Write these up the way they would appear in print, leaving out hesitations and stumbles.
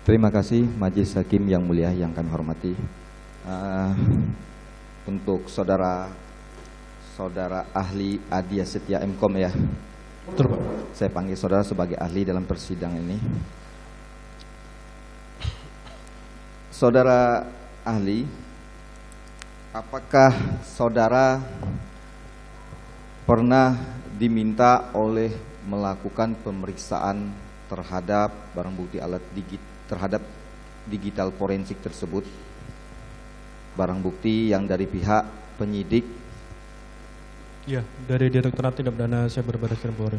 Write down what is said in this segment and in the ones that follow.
Terima kasih Majelis Hakim yang mulia yang kami hormati. Untuk saudara ahli Adia Setia Mkom ya. Betul, Pak. Saya panggil saudara sebagai ahli dalam persidangan ini. Saudara ahli, apakah saudara pernah diminta oleh melakukan pemeriksaan terhadap barang bukti alat terhadap digital forensik tersebut, barang bukti yang dari pihak penyidik? Ya, dari Direktorat Tindak Pidana Cyber Barreskrim Polri.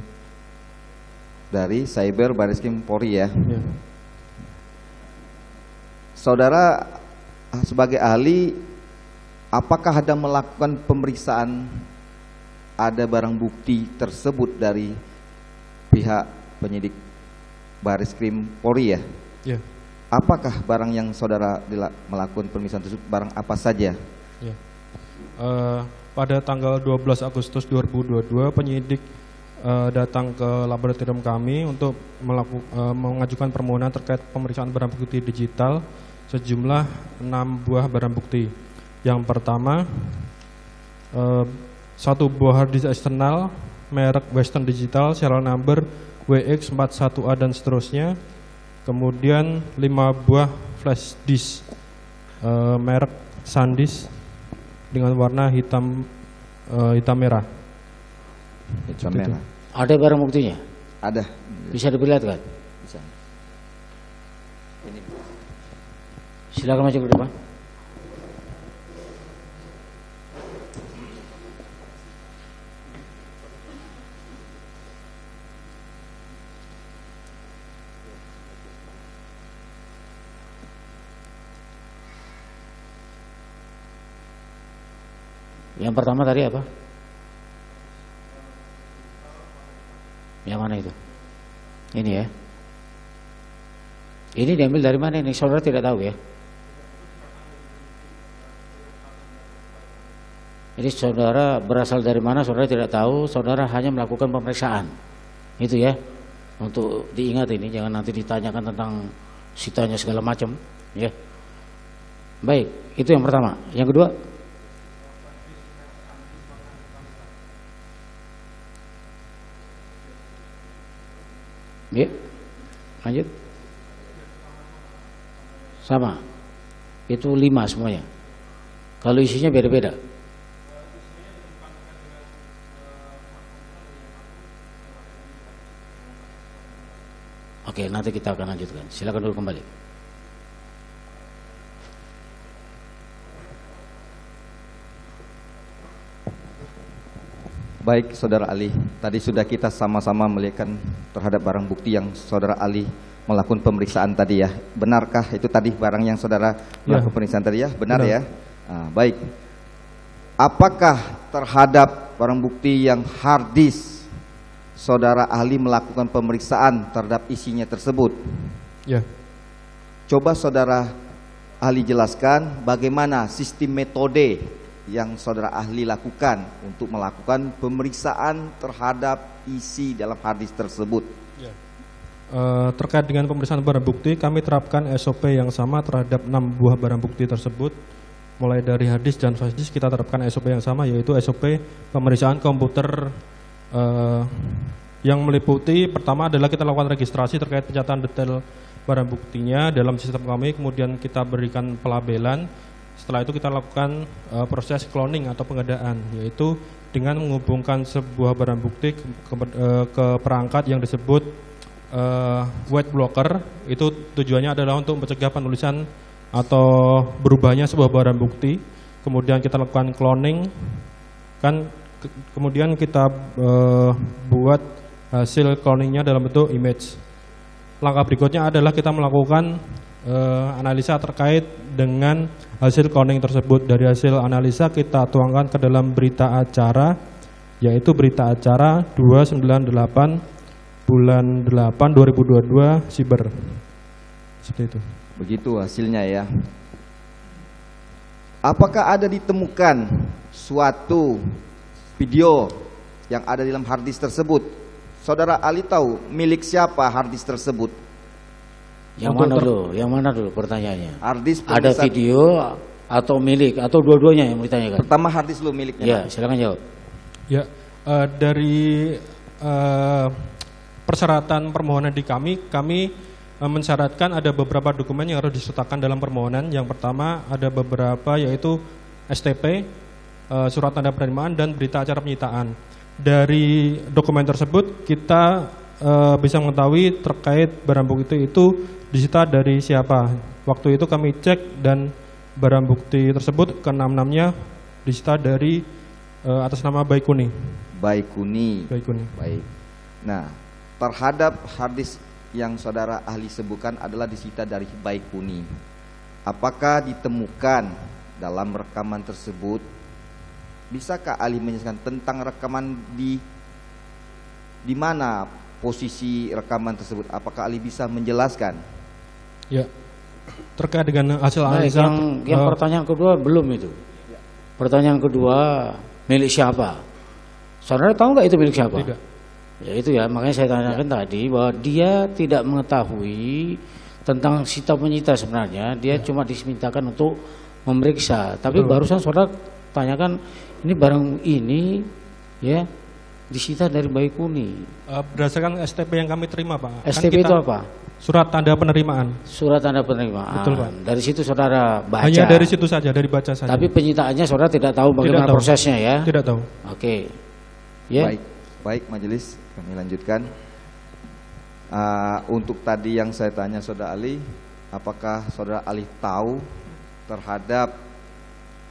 Dari Cyber Barreskrim Polri ya. Ya. Saudara sebagai ahli, apakah ada melakukan pemeriksaan ada barang bukti tersebut dari pihak penyidik Barreskrim Polri ya? Ya. Apakah barang yang saudara melakukan pemeriksaan tersebut, barang apa saja? Ya. Pada tanggal 12 Agustus 2022 penyidik datang ke laboratorium kami untuk mengajukan permohonan terkait pemeriksaan barang bukti digital sejumlah 6 buah barang bukti. Yang pertama, 1 buah hard disk eksternal merek Western Digital serial number WX41A dan seterusnya. Kemudian 5 buah flash disk merek SanDisk dengan warna hitam merah. Hitam merah. Ada barang buktinya? Ada. Bisa diperlihatkan? Bisa. Ini. Silakan maju ke depan. Yang pertama tadi apa? Yang mana itu? Ini ya. Ini diambil dari mana ini? Saudara tidak tahu ya? Jadi saudara berasal dari mana? Saudara tidak tahu. Saudara hanya melakukan pemeriksaan. Itu ya. Untuk diingat ini, jangan nanti ditanyakan tentang sitanya segala macam. Ya. Baik, itu yang pertama. Yang kedua. Ya, lanjut. Sama. Itu 5 semuanya. Kalau isinya beda-beda. Oke, nanti kita akan lanjutkan. Silakan dulu kembali. Baik, saudara ahli. Tadi sudah kita sama-sama melihatkan terhadap barang bukti yang saudara ahli melakukan pemeriksaan tadi ya. Benarkah itu tadi barang yang saudara melakukan pemeriksaan tadi ya? Benar ya? Baik. Apakah terhadap barang bukti yang hard disk saudara ahli melakukan pemeriksaan terhadap isinya tersebut? Ya. Coba saudara ahli jelaskan bagaimana sistem metode yang saudara ahli lakukan untuk melakukan pemeriksaan terhadap isi dalam hard disk tersebut. Ya. Terkait dengan pemeriksaan barang bukti, kami terapkan SOP yang sama terhadap 6 buah barang bukti tersebut. Mulai dari hard disk dan flash disk kita terapkan SOP yang sama, yaitu SOP pemeriksaan komputer yang meliputi pertama adalah kita lakukan registrasi terkait pencatatan detail barang buktinya dalam sistem kami, kemudian kita berikan pelabelan. Setelah itu kita lakukan proses cloning atau penggandaan, yaitu dengan menghubungkan sebuah barang bukti ke perangkat yang disebut white blocker. Itu tujuannya adalah untuk mencegah penulisan atau berubahnya sebuah barang bukti. Kemudian kita lakukan cloning, kemudian kita buat hasil cloningnya dalam bentuk image. Langkah berikutnya adalah kita melakukan analisa terkait dengan hasil cloning tersebut. Dari hasil analisa kita tuangkan ke dalam berita acara, yaitu berita acara 298 bulan 8 2022 Siber. Seperti itu. Begitu hasilnya ya. Apakah ada ditemukan suatu video yang ada di dalam hard disk tersebut? Saudara ahli tahu milik siapa hard disk tersebut? Yang mana dulu? Yang mana dulu pertanyaannya? Harddisk Ada video atau milik atau dua-duanya yang ditanyakan? Pertama harddisk dulu miliknya. Ya, silakan jawab. Ya, dari persyaratan permohonan di kami mensyaratkan ada beberapa dokumen yang harus disertakan dalam permohonan. Yang pertama ada beberapa, yaitu STP, surat tanda penerimaan, dan berita acara penyitaan. Dari dokumen tersebut kita bisa mengetahui terkait barang bukti itu disita dari siapa. Waktu itu kami cek dan barang bukti tersebut ke-6-6-nya disita dari atas nama Baikuni. Baikuni. Baik. Nah, terhadap harddisk yang saudara ahli sebutkan adalah disita dari Baikuni. Apakah ditemukan dalam rekaman tersebut? Bisakah ahli menjelaskan tentang rekaman di mana posisi rekaman tersebut? Apakah ahli bisa menjelaskan? Ya, terkait dengan hasil Nah, analisa. yang pertanyaan kedua belum itu. Pertanyaan kedua, milik siapa? Saudara tahu nggak itu milik siapa? Tidak. Ya itu ya, makanya saya tanyakan tadi bahwa dia tidak mengetahui tentang sita penyita sebenarnya. Dia cuma dimintakan untuk memeriksa. Tapi barusan saudara tanyakan ini barang ini ya disita dari Baikuni. Berdasarkan STP yang kami terima, Pak. STP itu apa? Surat tanda penerimaan. Surat tanda penerimaan. Betul, Pak. Dari situ saudara baca. Hanya dari situ saja, dari baca saja. Tapi penyitaannya saudara tidak tahu bagaimana tahu. prosesnya ya? Tidak tahu. Oke. Ya. Baik majelis, kami lanjutkan. Untuk tadi yang saya tanya saudara Ali, apakah saudara Ali tahu terhadap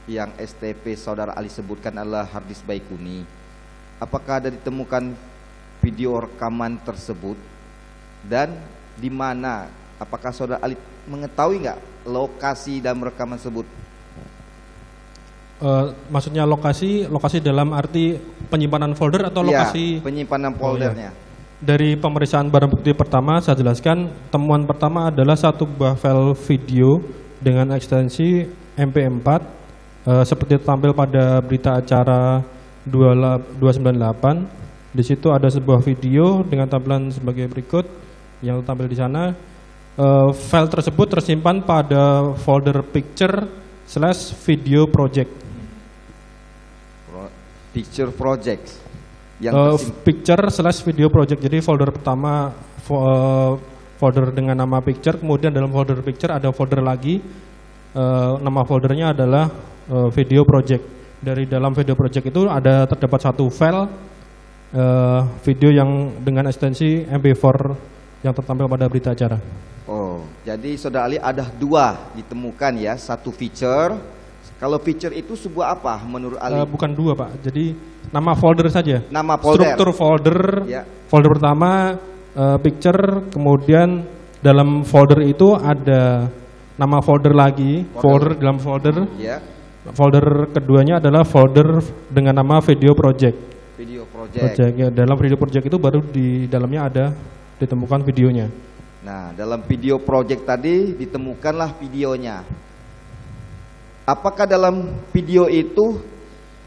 yang STP saudara Ali sebutkan adalah harddisk Baikuni? Apakah ada ditemukan video rekaman tersebut dan di mana? Apakah saudara Ali mengetahui nggak lokasi dalam rekaman tersebut? Maksudnya lokasi dalam arti penyimpanan folder atau lokasi? Ya, penyimpanan foldernya. Dari pemeriksaan barang bukti pertama saya jelaskan, temuan pertama adalah satu buah file video dengan ekstensi MP4 seperti tampil pada berita acara 298. Di situ ada sebuah video dengan tampilan sebagai berikut yang tampil di sana. File tersebut tersimpan pada folder picture/video project. Picture project Picture/video project. Jadi folder pertama folder dengan nama picture, kemudian dalam folder picture ada folder lagi, nama foldernya adalah video project. Dari dalam video project itu terdapat satu file video yang dengan ekstensi MP4 yang tertampil pada berita acara. Oh, jadi saudara Ali ada dua ditemukan ya, satu feature. Kalau feature itu sebuah apa menurut Ali? Bukan dua, Pak. Jadi nama folder saja. Nama folder. Struktur folder. Ya. Folder pertama picture, kemudian dalam folder itu ada nama folder lagi, folder dalam folder. Ya. Folder keduanya adalah folder dengan nama video project. Video project. Ya, dalam video project itu baru di dalamnya ada ditemukan videonya. Nah, dalam video project tadi ditemukanlah videonya. Apakah dalam video itu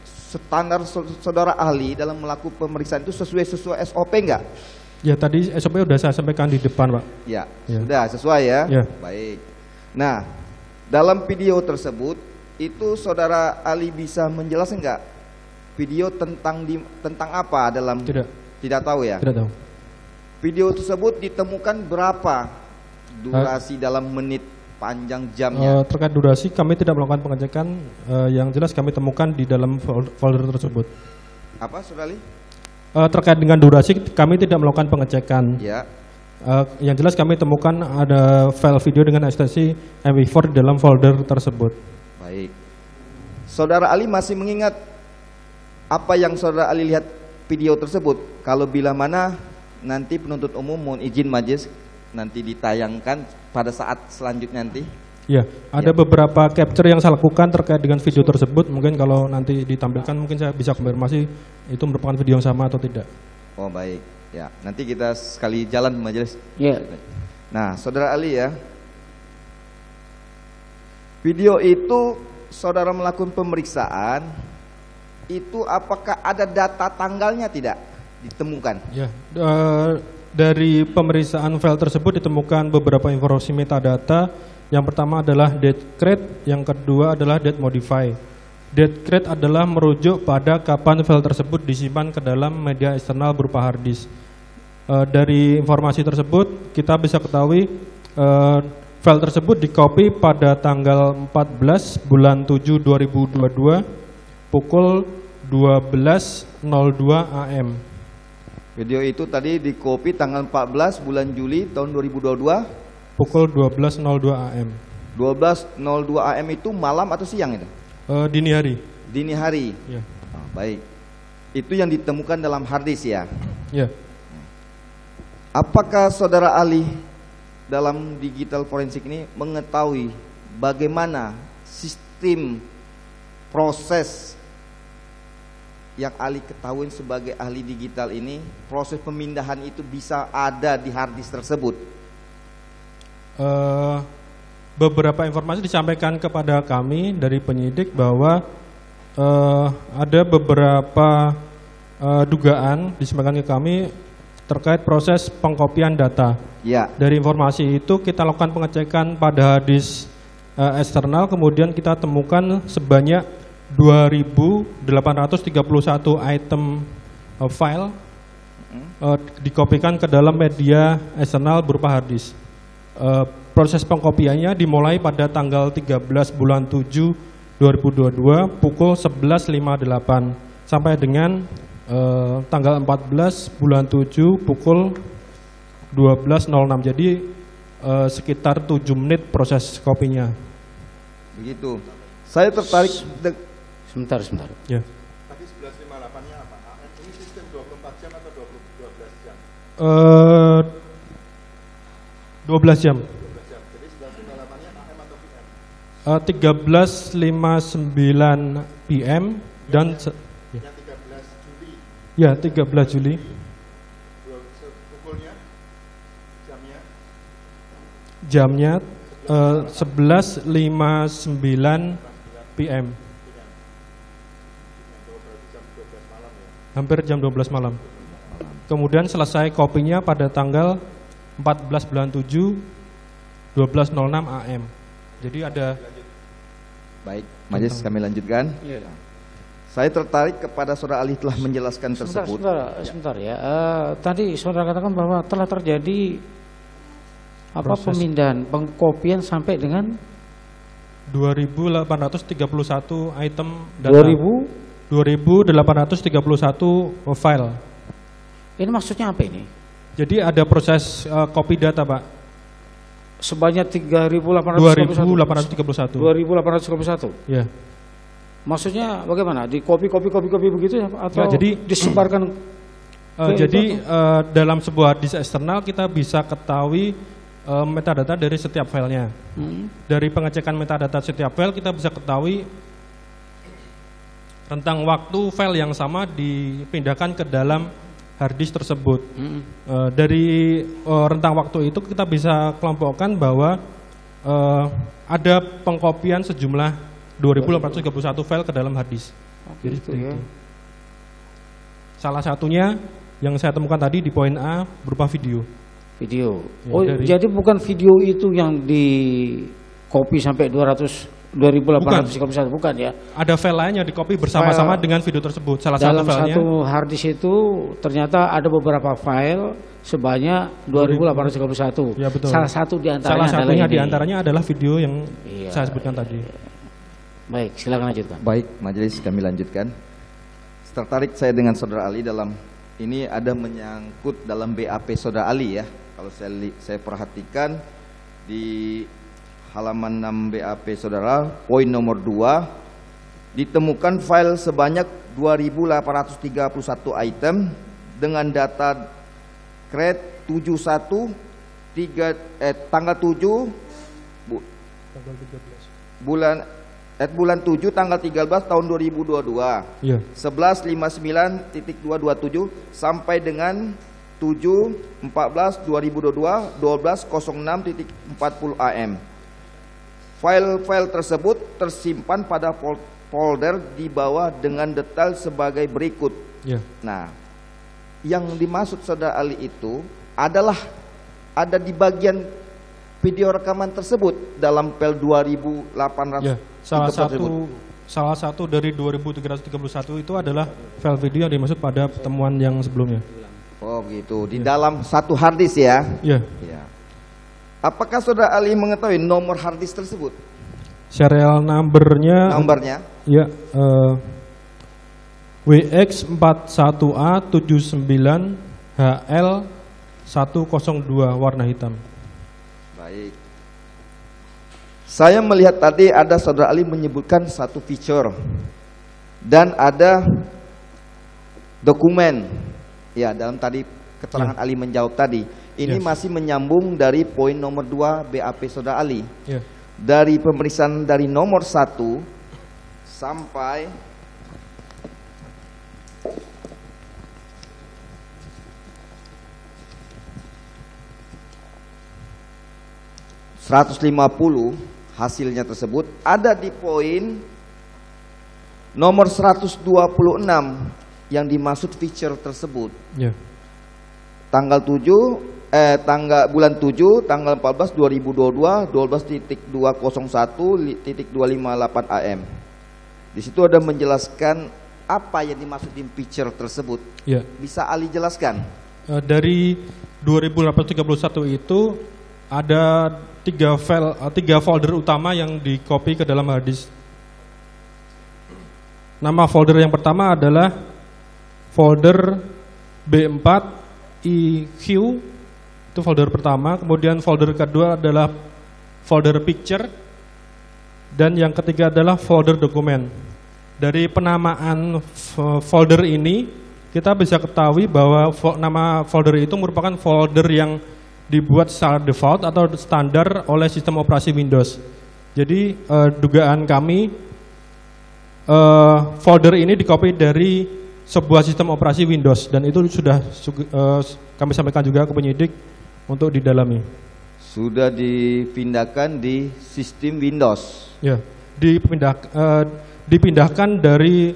standar saudara ahli dalam melakukan pemeriksaan itu sesuai SOP enggak? Ya, tadi SOP sudah saya sampaikan di depan, Pak. Ya, Ya. sudah sesuai ya? Ya. Baik. Nah, dalam video tersebut itu saudara ahli bisa menjelaskan enggak video tentang apa dalam? Tidak tahu ya? Tidak tahu. Video tersebut ditemukan berapa durasi dalam menit, panjang jamnya? Terkait durasi kami tidak melakukan pengecekan, yang jelas kami temukan di dalam folder tersebut. Apa, saudara Ali? Terkait dengan durasi kami tidak melakukan pengecekan. Ya. Yang jelas kami temukan ada file video dengan ekstensi MP4 di dalam folder tersebut. Baik. Saudara Ali masih mengingat apa yang saudara Ali lihat video tersebut? Kalau bila mana nanti penuntut umum mohon izin majelis nanti ditayangkan pada saat selanjutnya nanti. Ya, ada beberapa capture yang saya lakukan terkait dengan video tersebut. Mungkin kalau nanti ditampilkan mungkin saya bisa konfirmasi itu merupakan video yang sama atau tidak. Oh, baik. Ya, nanti kita sekali jalan majelis. Ya. Nah, saudara Ali ya. Video itu saudara melakukan pemeriksaan itu apakah ada data tanggalnya tidak ditemukan? Ya, dari pemeriksaan file tersebut ditemukan beberapa informasi metadata. Yang pertama adalah date create, yang kedua adalah date modify. Date create adalah merujuk pada kapan file tersebut disimpan ke dalam media eksternal berupa hard disk. Dari informasi tersebut kita bisa ketahui file tersebut di-copy pada tanggal 14 bulan 7 2022 pukul 12.02 AM. Video itu tadi di-copy tanggal 14 bulan Juli tahun 2022 pukul 12.02 AM. 12.02 AM itu malam atau siang itu? Dini hari. Dini hari. Ya. Oh, baik. Itu yang ditemukan dalam hard disk ya. Ya. Apakah saudara ahli dalam digital forensik ini mengetahui bagaimana sistem proses yang ahli ketahui sebagai ahli digital ini, proses pemindahan itu bisa ada di hard disk tersebut? Beberapa informasi disampaikan kepada kami dari penyidik bahwa ada beberapa dugaan disampaikan ke kami terkait proses pengkopian data. Ya. Dari informasi itu kita lakukan pengecekan pada hard disk eksternal, kemudian kita temukan sebanyak 2.831 item file dikopikan ke dalam media eksternal berupa hard disk. Proses pengkopiannya dimulai pada tanggal 13 bulan 7 2022 pukul 11.58 sampai dengan tanggal 14 bulan 7 pukul 12.06. Jadi sekitar 7 menit proses kopinya. Begitu. Saya tertarik Sebentar. Ya. Tadi 11.58-nya apa? Ini sistem 24 jam atau 12 jam? 12 jam. 12 jam. Jadi 11.58-nya AM atau PM? 13.59 PM dan Yang 13 Juli. ya 13 Juli. Pukulnya? Jamnya Jamnya? 11.59 PM. Hampir jam 12 malam. Kemudian selesai kopinya pada tanggal 14 bulan 7 12.06 AM. Jadi ada. Baik, majelis kami lanjutkan. Iya. Saya tertarik kepada saudara ahli telah menjelaskan tersebut. Sebentar ya. Tadi saudara katakan bahwa telah terjadi Proses. pemindahan, pengkopian sampai dengan 2.831 item data. 2.831 file. Ini maksudnya apa ini? Jadi ada proses copy data, Pak. Sebanyak 2.831. 2.831. Ya. Maksudnya bagaimana? Di copy begitu ya? Atau Ya, jadi disebarkan? Dalam sebuah disk eksternal kita bisa ketahui metadata dari setiap filenya. Dari pengecekan metadata setiap file kita bisa ketahui rentang waktu file yang sama dipindahkan ke dalam hard disk tersebut. Dari rentang waktu itu kita bisa kelompokkan bahwa ada pengkopian sejumlah 2.831 file ke dalam hard disk. Jadi seperti itu. Salah satunya yang saya temukan tadi di poin A berupa video. Video. Ya, jadi bukan video itu yang di copy sampai 2.831, bukan ya? Ada file lain yang di-copy bersama-sama dengan video tersebut. Salah dalam satu filenya. Satu hard disk itu ternyata ada beberapa file sebanyak 2.831. Ya, betul. Salah satu di antaranya adalah video yang Iya, saya sebutkan tadi. Baik, silakan lanjutkan. Baik, majelis kami lanjutkan. Tertarik saya dengan saudara Ali dalam ini ada menyangkut dalam BAP saudara Ali ya. Kalau saya perhatikan di halaman 6 BAP saudara, poin nomor 2, ditemukan file sebanyak 2.831 item dengan data create 71 tanggal 7 bulan 7 tanggal 13 tahun 2022. Iya. 11.59.227 sampai dengan 7.14.2022 12.06.40 AM. File-file tersebut tersimpan pada folder di bawah dengan detail sebagai berikut. Iya. Nah, yang dimaksud saudara Ali itu ada di bagian video rekaman tersebut dalam PL 2800. Ya, salah satu dari 2331 itu adalah file video yang dimaksud pada pertemuan yang sebelumnya. Oh gitu, di dalam satu hard disk ya? Ya. Ya. Apakah saudara Ali mengetahui nomor hard disk tersebut? Serial numbernya? Nomornya? Ya, WX41A79HL102 warna hitam. Baik. Saya melihat tadi ada saudara Ali menyebutkan satu feature dan ada dokumen. Ya, dalam tadi keterangan Ali menjawab tadi. Ini masih menyambung dari poin nomor 2 BAP saudara Ali. Dari pemeriksaan dari nomor 1 sampai (150) hasilnya tersebut ada di poin nomor 126 yang dimaksud feature tersebut. Tanggal bulan 7 tanggal 14 2022 12.201.258 AM. Di situ ada menjelaskan apa yang dimaksud di feature tersebut. Bisa Ali jelaskan? Dari 2831 itu ada tiga folder utama yang di copy ke dalam hard disk. Nama folder yang pertama adalah folder B4 IQ, itu folder pertama. Kemudian folder kedua adalah folder picture, dan yang ketiga adalah folder dokumen. Dari penamaan folder ini kita bisa ketahui bahwa nama folder itu merupakan folder yang dibuat secara default atau standar oleh sistem operasi Windows. Jadi dugaan kami folder ini dikopi dari sebuah sistem operasi Windows, dan itu sudah kami sampaikan juga ke penyidik untuk didalami. Sudah dipindahkan di sistem Windows. Ya, dipindahkan dari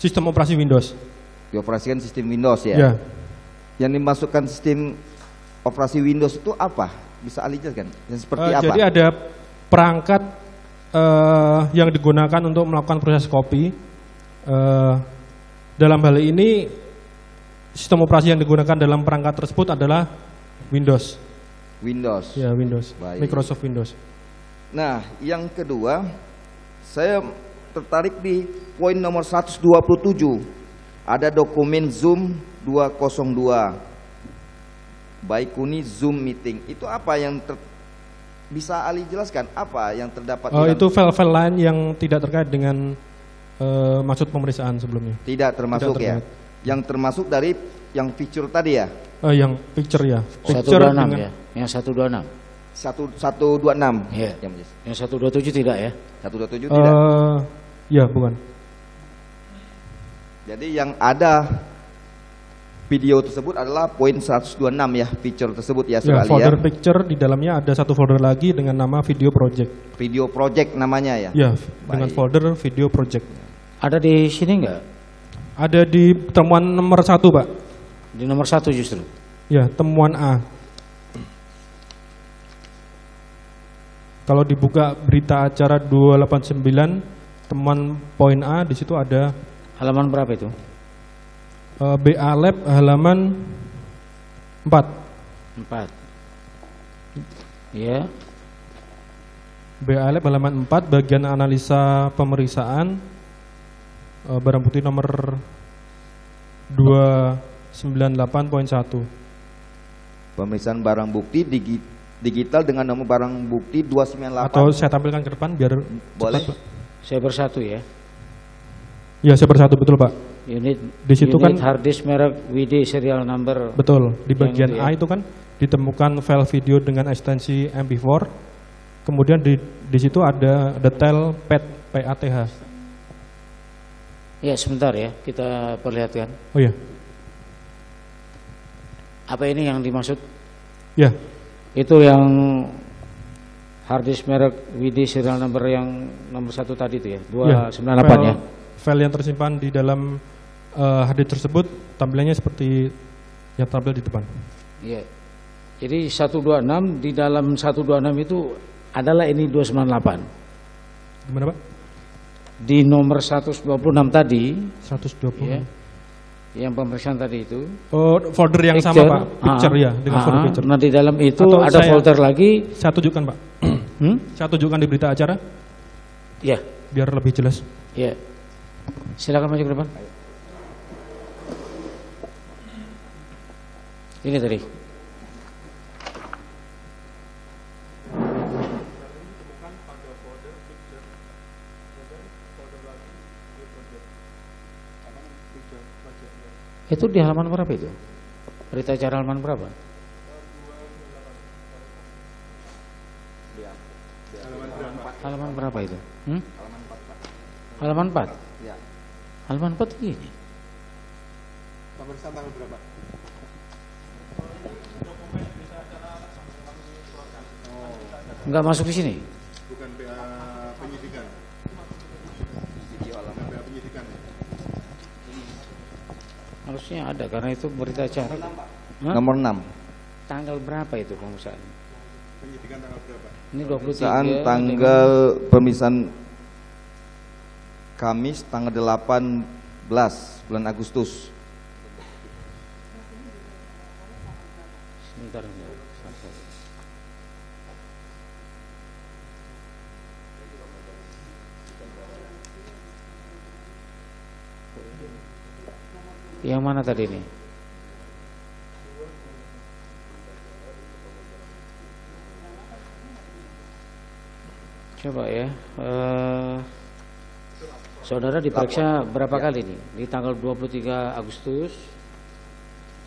sistem operasi Windows. Dioperasikan sistem Windows ya. Yang dimasukkan sistem operasi Windows itu apa? Bisa Ali jelaskan? Yang seperti apa? Jadi ada perangkat yang digunakan untuk melakukan proses copy. Dalam hal ini sistem operasi yang digunakan dalam perangkat tersebut adalah Windows. Windows. Ya, Windows. Baik. Microsoft Windows. Nah, yang kedua, saya tertarik di poin nomor 127. Ada dokumen Zoom 202. Baikuni Zoom meeting. Itu apa yang bisa Ali jelaskan? Apa yang terdapat? Itu file-file lain yang tidak terkait dengan maksud pemeriksaan sebelumnya. Tidak termasuk ya. Yang termasuk dari yang feature tadi ya. Yang picture ya. 126 ya. Yang 126. 126. Ya. Yang 127 tidak ya? 127 tidak. Ya, bukan. Jadi yang ada video tersebut adalah poin 126 ya, feature tersebut ya, ya. Folder picture di dalamnya ada satu folder lagi dengan nama video project. Video project namanya ya? Ya, dengan folder video project. Ada di sini enggak? Ada di temuan nomor 1, Pak. Di nomor 1 justru? Ya, temuan A. Kalau dibuka berita acara 289, temuan poin A, di situ ada. Halaman berapa itu? BA Lab halaman 4. Ya. BA Lab halaman 4 bagian analisa pemeriksaan barang bukti nomor 298.1. Pemeriksaan barang bukti digital dengan nomor barang bukti 298. Atau saya tampilkan ke depan biar boleh. cepat, Saya bersatu ya. Ya, saya bersatu, betul Pak. Unit di situ unit kan hard disk merek WD serial number. Betul, di bagian itu A ya. itu kan ditemukan file video dengan ekstensi MP4. Kemudian di situ ada detail PATH. Ya, sebentar ya, kita perlihatkan. Oh ya. Apa ini yang dimaksud? Ya. Itu yang hard disk merek WD serial number yang nomor 1 tadi itu ya, 298 ya. File yang tersimpan di dalam hard disk tersebut tampilannya seperti yang tampil di depan. Iya. Jadi 126 di dalam 126 itu adalah ini 298. Gimana Pak? Di nomor 126 tadi 120. ya, yang pemeriksaan tadi itu. Oh, folder yang sama Pak, picture ya, dengan folder picture. Nah di dalam itu Atau ada folder lagi. Saya tunjukkan Pak. Saya tunjukkan di berita acara. Ya. Biar lebih jelas. Ya. Silakan maju ke depan. Ini tadi. Itu di halaman berapa itu? Berita acara halaman berapa? Halaman berapa itu? Halaman 4. Ya. Halaman 4 ini. Pemeriksaan tanggal berapa? Enggak masuk di sini. Bukan PA penyidikan. Bukan PA penyidikan. Harusnya ada karena itu berita acara. Nomor 6. Tanggal berapa itu pemeriksaan? Penyidikan tanggal berapa? Ini 23. Pemeriksaan tanggal pemeriksaan Kamis tanggal 18 bulan Agustus. Sebentar. Yang mana tadi ini? Coba ya. Saudara diperiksa berapa kali nih? Di tanggal 23 Agustus.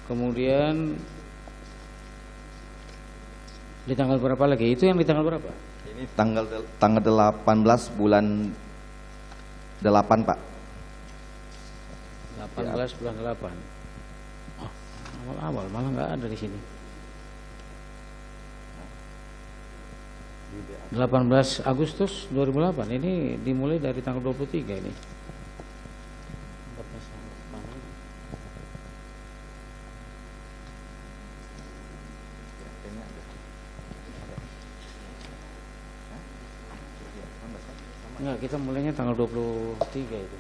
Kemudian di tanggal berapa lagi? Itu yang di tanggal berapa? Ini tanggal 18 bulan 8 Pak. 18 bulan 8. Oh, awal-awal malah nggak ada di sini. 18 Agustus 2008 ini dimulai dari tanggal 23 ini. Enggak, kita mulainya tanggal 23 itu.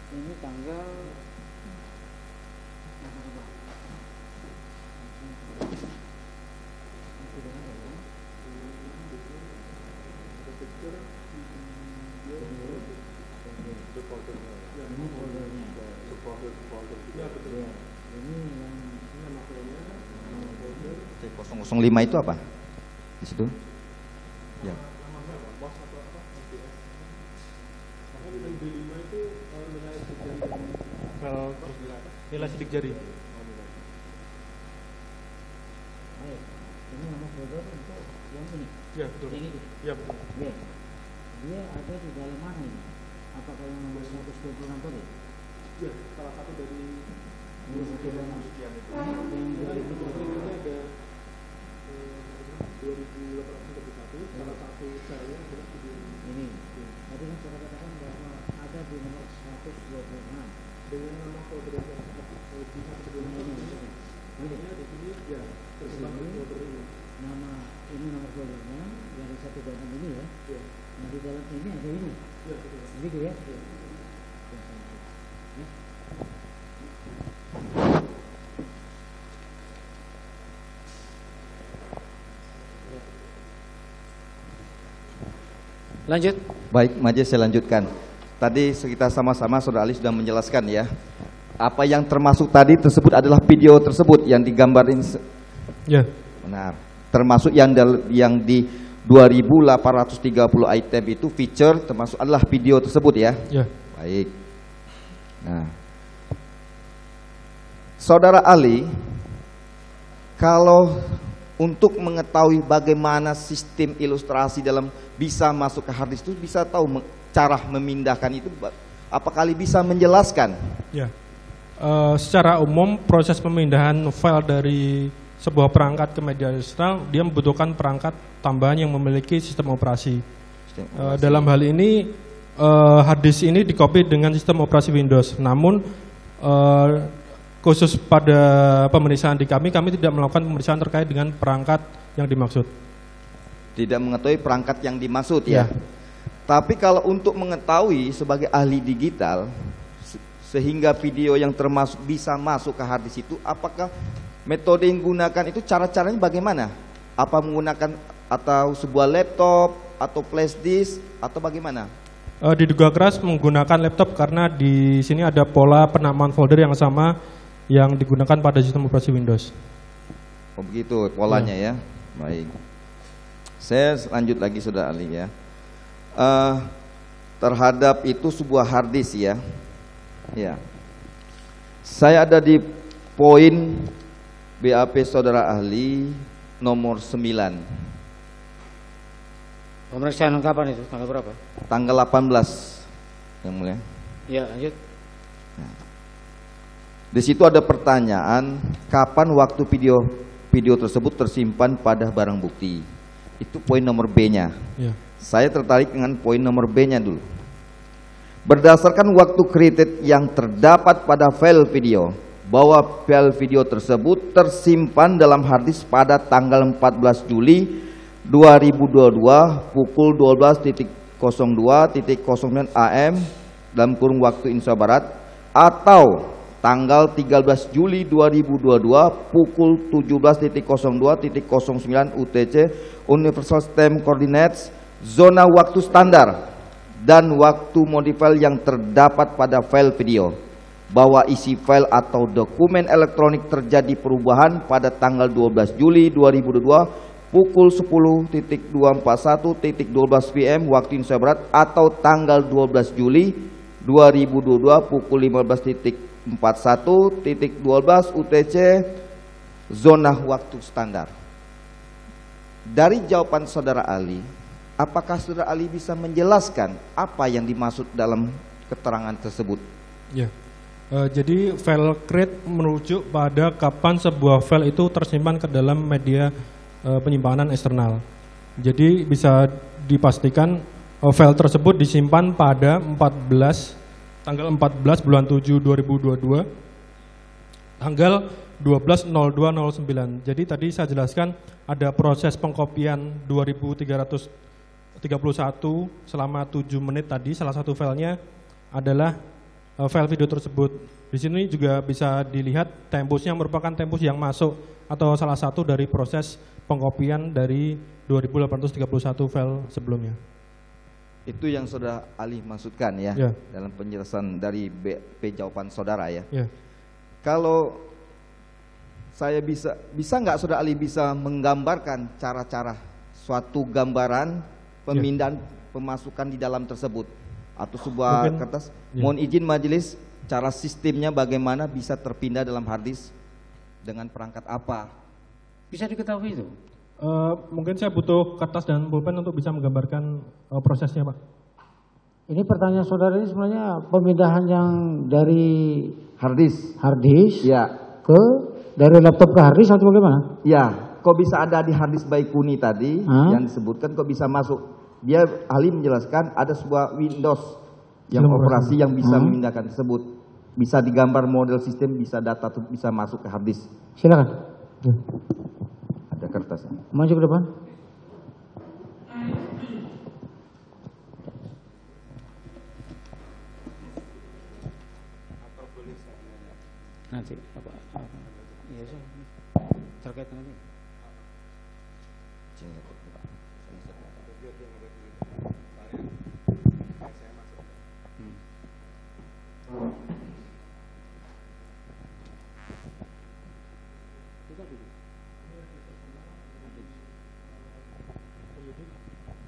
Ini tanggal C005 itu apa? Di situ? Ya. Nilai sidik jari. ini nama folder untuk yang ini. Ya betul. Yang ini. Ya betul. Ya. Dia ada di dalam mana ini? Apakah yang nomor 126 tadi? Ya, salah satu dari Yang 2026 ada 2831, salah satu saya adalah video ini. Tadi kan saya katakan bahwa ada di nomor 126 dengan nama folder yang bisa sebelumnya ini di sini ya tersebar folder ini. nama ini nomor foldernya dari 126 ini ya. Ya, Nah di dalam ini ada ini. ya betul. Begitu ya? Lanjut. Baik, Majelis saya lanjutkan. Tadi kita sama-sama Saudara Ali sudah menjelaskan ya. Apa yang termasuk tadi tersebut adalah video tersebut yang digambarin. Ya. Benar. Termasuk yang di 2830 item itu feature termasuk adalah video tersebut ya. Ya. Baik. Nah, Saudara Ali, kalau untuk mengetahui bagaimana sistem ilustrasi dalam bisa masuk ke harddisk itu bisa tahu cara memindahkan itu Apakah Ali bisa menjelaskan? Ya. Secara umum proses pemindahan file dari sebuah perangkat ke media eksternal dia membutuhkan perangkat tambahan yang memiliki sistem operasi. Dalam hal ini hard disk ini di-copy dengan sistem operasi Windows. Namun khusus pada pemeriksaan di kami tidak melakukan pemeriksaan terkait dengan perangkat yang dimaksud. Tidak mengetahui perangkat yang dimaksud ya. Tapi kalau untuk mengetahui sebagai ahli digital sehingga video yang termasuk bisa masuk ke hard disk itu, apakah metode yang digunakan itu caranya bagaimana? Apa menggunakan atau sebuah laptop atau flash disk atau bagaimana? Diduga keras menggunakan laptop karena di sini ada pola penamaan folder yang sama yang digunakan pada sistem operasi Windows. Oh begitu polanya ya. Baik. Saya lanjut lagi Saudara Ali ya. Terhadap itu sebuah hard disk ya. Ya. Saya ada di poin BAP Saudara Ahli nomor 9. Pemeriksaan kapan itu? Tanggal berapa? Tanggal 18 yang mulia. Ya, lanjut. Di situ ada pertanyaan, kapan waktu video tersebut tersimpan pada barang bukti? Itu poin nomor B-nya. Ya. Saya tertarik dengan poin nomor B-nya dulu. Berdasarkan waktu created yang terdapat pada file video, bahwa file video tersebut tersimpan dalam hard disk pada tanggal 14 Juli 2022 pukul 12.02.09 AM dalam kurung waktu Indonesia Barat, atau tanggal 13 Juli 2022 pukul 17.02.09 UTC Universal Time Coordinates zona waktu standar dan waktu modify yang terdapat pada file video, bahwa isi file atau dokumen elektronik terjadi perubahan pada tanggal 12 Juli 2022 pukul 10.241.12 PM waktu Indonesia Barat, atau tanggal 12 Juli 2022 pukul 15.41.12 UTC zona waktu standar. Dari jawaban Saudara Ali, apakah Saudara Ali bisa menjelaskan apa yang dimaksud dalam keterangan tersebut? Ya. Jadi file create merujuk pada kapan sebuah file itu tersimpan ke dalam media penyimpanan eksternal. Jadi bisa dipastikan file tersebut disimpan pada tanggal 14 bulan 7 2022 tanggal 12.02.09. Jadi tadi saya jelaskan ada proses pengkopian 2331 selama 7 menit tadi. Salah satu filenya adalah file video tersebut. Di sini juga bisa dilihat tempusnya merupakan tempus yang masuk atau salah satu dari proses pengkopian dari 2831 file sebelumnya. Itu yang Saudara Ali maksudkan ya, Ya. dalam penjelasan dari BP jawaban Saudara ya. Ya. Kalau saya bisa nggak Saudara Ali bisa menggambarkan cara-cara suatu gambaran pemindahan pemasukan di dalam tersebut atau sebuah Mungkin, kertas? ya. Mohon izin majelis, cara sistemnya bagaimana bisa terpindah dalam hard disk dengan perangkat apa? Bisa diketahui itu? Mungkin saya butuh kertas dan pulpen untuk bisa menggambarkan prosesnya, Pak. Ini pertanyaan saudara ini sebenarnya pemindahan yang dari Hard disk? hard disk Ya, ke dari laptop ke hard disk atau bagaimana? ya. Kok bisa ada di hard disk Baikuni tadi yang disebutkan, kok bisa masuk? Dia ahli menjelaskan ada sebuah Windows yang operasi yang bisa memindahkan tersebut. Bisa digambar model sistem, bisa data bisa masuk ke hard disk. Silakan. Ada kertasnya. Maju ke depan. Nanti apa? Iya, terkait dengan ini.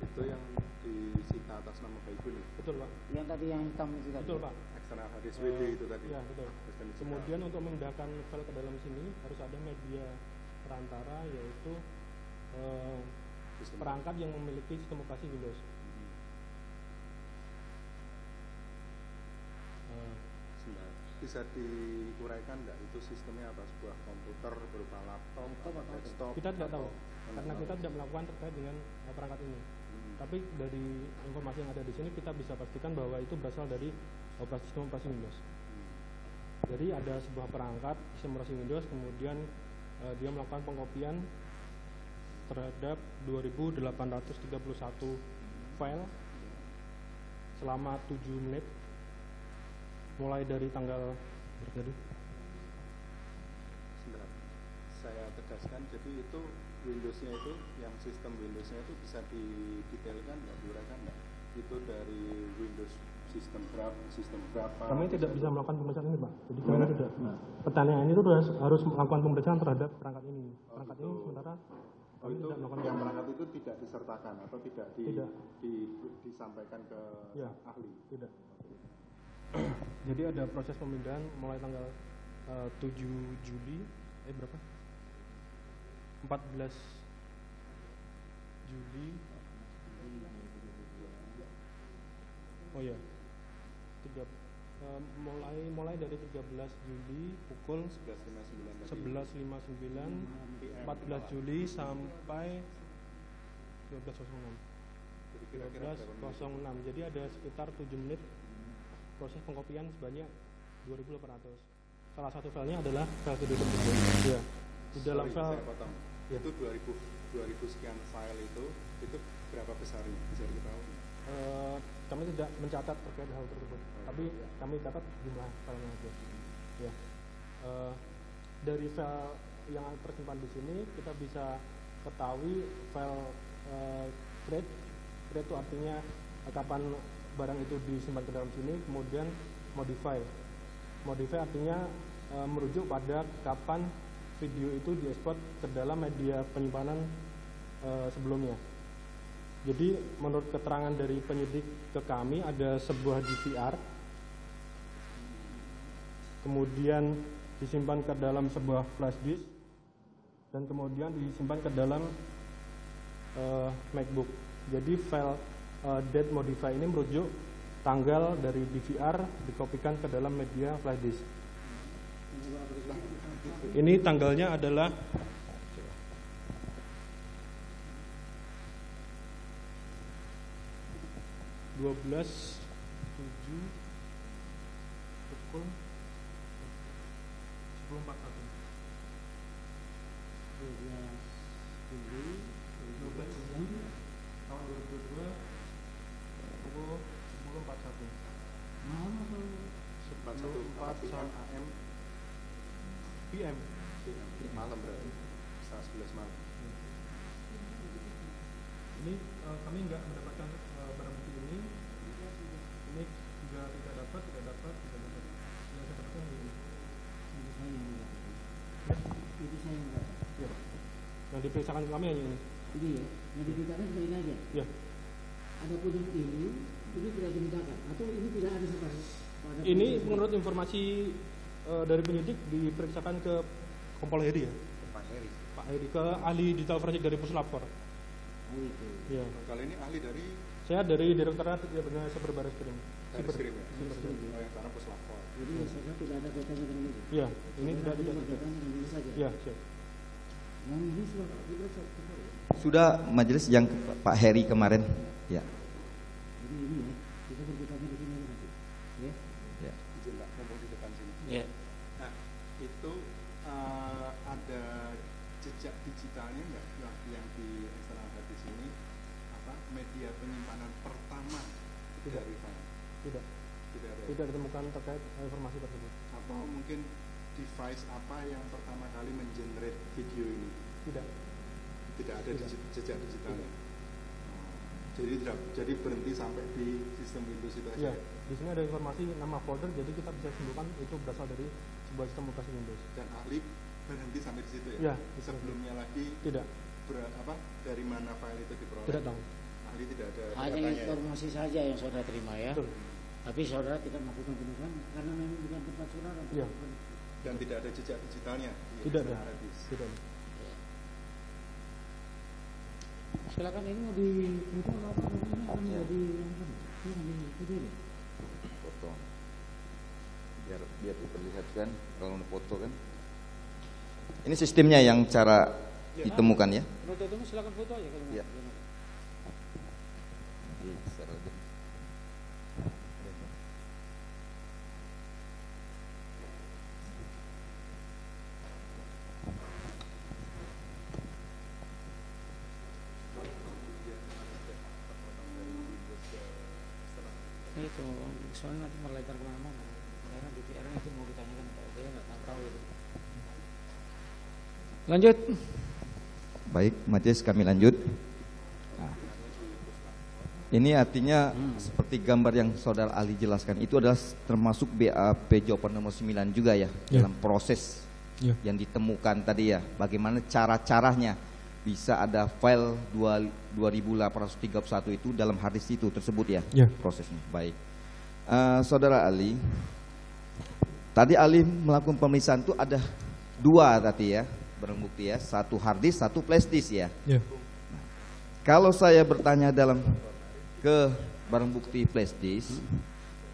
Itu yang disita atas nama Baikuni. Betul, Pak. Yang tadi yang hitam itu tadi. Betul, Pak. Eksternal hadis WD itu tadi. Ya, betul. Kemudian untuk memindahkan file ke dalam sini harus ada media perantara, yaitu perangkat yang memiliki sistem operasi Windows. Sebentar. Bisa diuraikan nggak itu sistemnya apa? Sebuah komputer berupa laptop, desktop? Kita tidak tahu atau- karena kita tidak melakukan terkait dengan perangkat ini. Tapi dari informasi yang ada di sini kita bisa pastikan bahwa itu berasal dari sistem operasi Windows. Jadi ada sebuah perangkat sistem operasi Windows, kemudian dia melakukan pengkopian terhadap 2.831 file selama 7 menit mulai dari tanggal berapa? Sebentar. Saya tegaskan, jadi itu Windows-nya itu, yang sistem Windows-nya itu bisa didetailkan nggak, diuraikan nggak? Itu dari Windows sistem berapa? Kami tidak bisa melakukan pemeriksaan ini, Pak. Jadi kami tidak. Pertanyaan ini tuh harus melakukan pemeriksaan terhadap perangkat ini. Perangkat ini sementara kami itu tidak melakukan yang perangkat itu tidak disertakan atau tidak, Tidak. disampaikan ke Ya. ahli. Tidak. Jadi ada proses pemindahan mulai tanggal 7 Juli, berapa? 14 Juli. Oh ya. Mulai dari 13 Juli pukul 11.59, 14 Juli sampai 12.06. Jadi kira-kira berapa menit? 12.06. Jadi ada sekitar 7 menit proses pengkopian sebanyak 2.800. Salah satu filenya adalah file video tersebut. Ya. Di dalam Sorry, file saya potong. Ya. Itu 2000 sekian file itu berapa besarnya? Bisa diketahui? Kami tidak mencatat terkait hal tersebut, tapi kami catat jumlah filenya aja. Ya. Dari file yang tersimpan di sini kita bisa ketahui file create itu artinya kapan barang itu disimpan ke dalam sini, kemudian modify artinya merujuk pada kapan video itu diekspor ke dalam media penyimpanan sebelumnya. Jadi menurut keterangan dari penyidik ke kami ada sebuah DVR, kemudian disimpan ke dalam sebuah flash disk, dan kemudian disimpan ke dalam MacBook. Jadi file date modify ini merujuk tanggal dari DVR dikopikan ke dalam media flash disk. Ini tanggalnya adalah 12/7 pukul 10.41. 12 Juli tahun 2022 pukul 10.41. 41 AM PM. malam berarti setengah 11 malam. Ini kami nggak mendapatkan barang bukti ini. Ini juga tidak dapat. Yang saya dapatkan ini. Itu saya yang dapat. Ya. Yang diperiksakan kami hanya ini. Ini ya, yang diberitakan cuma ini aja. Ya. Adapun yang ini tidak dimintakan atau ini tidak ada sama pada Ini menurut informasi dari penyidik diperiksakan ke Kompol Heri ya. Pak Heri. Pak Heri ke ahli digital forensik dari Puslapor. Oh, itu. Ya. Kali ini ahli dari Saya dari Direktorat Cyber Barreskrim. Barreskrim ya? Oh, yang sekarang Puslapor. Jadi saya tidak ada kaitannya dengan itu. Ya, ini tidak Hanya tidak. berkaitan dengan ini saja. Ya, siap. Yang ini sudah diperiksa. Sudah majelis yang Pak Heri kemarin. Ya. Jadi ini ya, kita berkaitannya di sini nanti. Ya. Ya. Izin Pak, ngomong di depan sini. Ya. Nah, itu ada jejak digitalnya nggak yang di eksternal hard disk ini? Apa media penyimpanan pertama dari file? Tidak. Tidak ada. Tidak ditemukan terkait informasi tersebut. Atau mungkin device apa yang pertama kali mengenerate video ini? Tidak. Tidak ada Tidak. jejak digitalnya. Jadi berhenti sampai di sistem Windows itu aja. Ya, di sini ada informasi nama folder, jadi kita bisa simpulkan itu berasal dari sebuah sistem operasi Windows. Dan ahli berhenti sampai di situ ya. Ya, Sebelumnya lagi Tidak, dari mana file itu diperoleh? tidak tahu. Ahli tidak ada Hanya datanya ya? informasi saja yang saudara terima ya. Betul. Tapi saudara tidak melakukan penutupan karena memang bukan tempat saudara. Iya. Dan tidak ada jejak digitalnya di Tidak ada. eksternal hard disk. Tidak ada. Silakan ini mau ditutup atau ini akan menjadi yang mana? Ini nanti itu dulu. Potong. biar diperlihatkan kalau foto kan. Ini sistemnya yang cara ditemukan ya. Menurut itu silakan foto aja kalau Ya. Itu soalnya nanti melebar kemana-mana karena DPR itu mau ditanyakan dia nggak tahu itu. Lanjut. Baik, majelis kami lanjut. Nah, ini artinya seperti gambar yang saudara Ali jelaskan, itu adalah termasuk BAP jawaban nomor 9 juga ya, dalam proses yang ditemukan tadi ya. Bagaimana cara-caranya bisa ada file 2831 itu dalam harddisk itu tersebut ya, prosesnya. Baik, saudara Ali, tadi Ali melakukan pemeriksaan itu ada 2 tadi ya, barang bukti ya, 1 harddisk, 1 flashdisk ya. Nah, kalau saya bertanya dalam ke barang bukti flashdisk,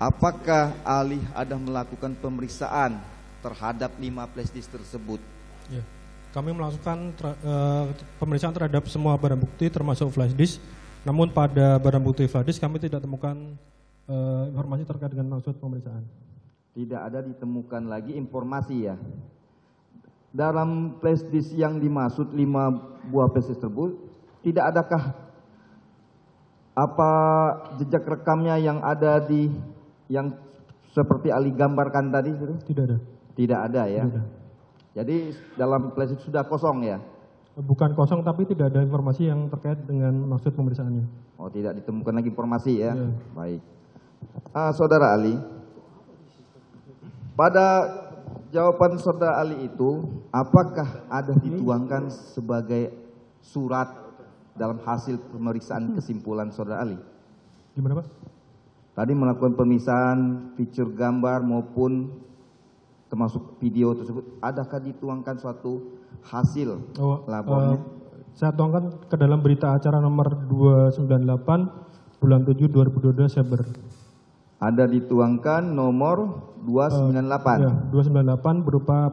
apakah Ali ada melakukan pemeriksaan terhadap 5 flashdisk tersebut? Kami melakukan pemeriksaan terhadap semua barang bukti termasuk flashdisk. Namun pada barang bukti flashdisk kami tidak temukan informasi terkait dengan maksud pemeriksaan. Tidak ada ditemukan lagi informasi ya. Dalam flashdisk yang dimaksud 5 buah flashdisk tersebut, tidak adakah apa jejak rekamnya yang ada di yang seperti Ali gambarkan tadi? Tidak ada. Tidak ada ya. Tidak ada. Jadi dalam flashdisk sudah kosong ya? Bukan kosong, tapi tidak ada informasi yang terkait dengan maksud pemeriksaannya. Oh, tidak ditemukan lagi informasi ya? Baik. Saudara Ali, pada jawaban saudara Ali itu, apakah ada dituangkan sebagai surat dalam hasil pemeriksaan kesimpulan saudara Ali? Gimana Pak? Tadi melakukan pemisahan fitur gambar maupun termasuk video tersebut, adakah dituangkan suatu hasil lapornya? Saya tuangkan ke dalam berita acara nomor 298 bulan 7 2022 Saber. Ada dituangkan nomor 298. Ya, 298 berupa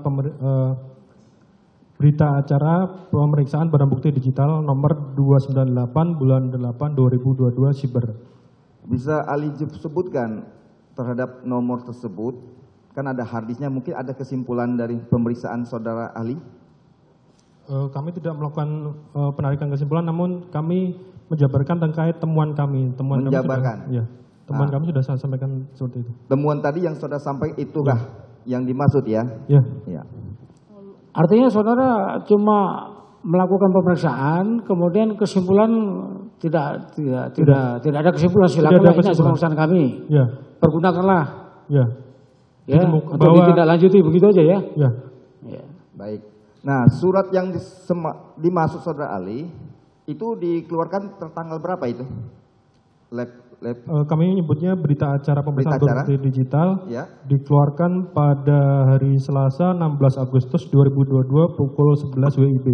berita acara pemeriksaan barang bukti digital nomor 298 bulan 8 2022 Saber. Bisa Ali sebutkan terhadap nomor tersebut? Kan ada harddisknya, mungkin ada kesimpulan dari pemeriksaan saudara Ali? Kami tidak melakukan penarikan kesimpulan, namun kami menjabarkan terkait temuan kami. Menjabarkan? Temuan kami sudah saya sampaikan seperti itu. Temuan tadi yang saudara sampaikan itukah yang dimaksud ya? Ya. Artinya saudara cuma melakukan pemeriksaan, kemudian kesimpulan tidak ada kesimpulan, silakan ini urusan kami. Pergunakanlah. Untuk ditindaklanjuti begitu aja ya. Baik. Nah, surat yang dimaksud saudara Ali itu dikeluarkan tertanggal berapa itu? Kami menyebutnya berita acara pemeriksaan barang bukti digital dikeluarkan pada hari Selasa 16 Agustus 2022 pukul 11 WIB.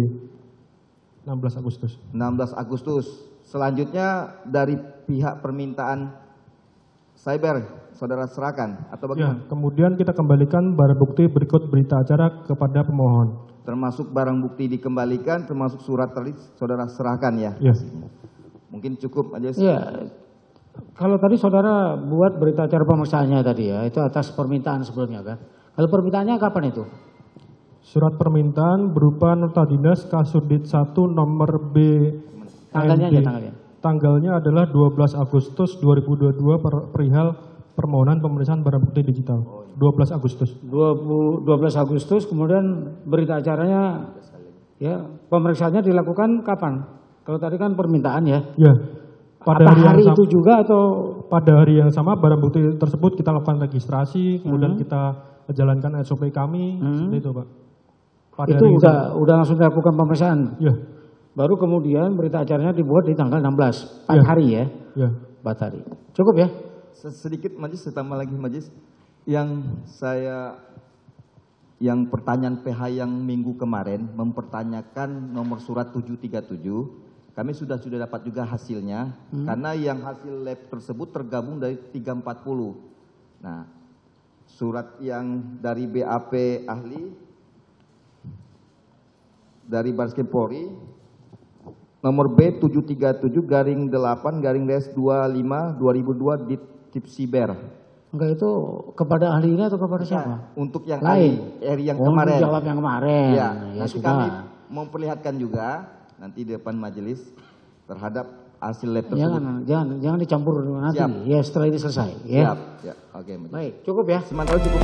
16 Agustus. 16 Agustus. Selanjutnya dari pihak permintaan cyber saudara serahkan atau bagaimana? Kemudian kita kembalikan barang bukti berikut berita acara kepada pemohon. Termasuk barang bukti dikembalikan, termasuk surat tadi saudara serahkan ya? Mungkin cukup aja. Kalau tadi saudara buat berita acara pemeriksaannya tadi ya, itu atas permintaan sebelumnya kan? Kalau permintaannya kapan itu? Surat permintaan berupa nota dinas Kasudit 1 nomor B. Tanggalnya adalah 12 Agustus 2022 perihal permohonan pemeriksaan barang bukti digital. 12 Agustus. 12 Agustus, kemudian berita acaranya ya, pemeriksaannya dilakukan kapan? Kalau tadi kan permintaan ya. Pada hari itu juga atau pada hari yang sama barang bukti tersebut kita lakukan registrasi, kemudian kita jalankan SOP kami, seperti itu, Pak. Pada itu udah langsung dilakukan pemeriksaan. Baru kemudian berita acaranya dibuat di tanggal 16, 4 hari ya. 4 hari. Cukup ya? Sedikit majelis, tambah lagi majelis. Yang pertanyaan PH yang minggu kemarin mempertanyakan nomor surat 737, kami sudah dapat juga hasilnya, karena yang hasil lab tersebut tergabung dari 340. Nah, surat yang dari BAP ahli dari Bareskrim Polri nomor B737-8-25/2002 Ditipsiber. Enggak, itu kepada ahli ini atau kepada siapa? Untuk yang lain. yang Oh, kemarin. jawab yang kemarin. Ya, Ya nanti sudah. kami memperlihatkan juga nanti di depan majelis terhadap hasil lab tersebut. Jangan dicampur nanti. Siap. Ya setelah ini selesai. Ya. Siap. Ya, oke. Majelis. Baik, cukup ya. Sementara cukup.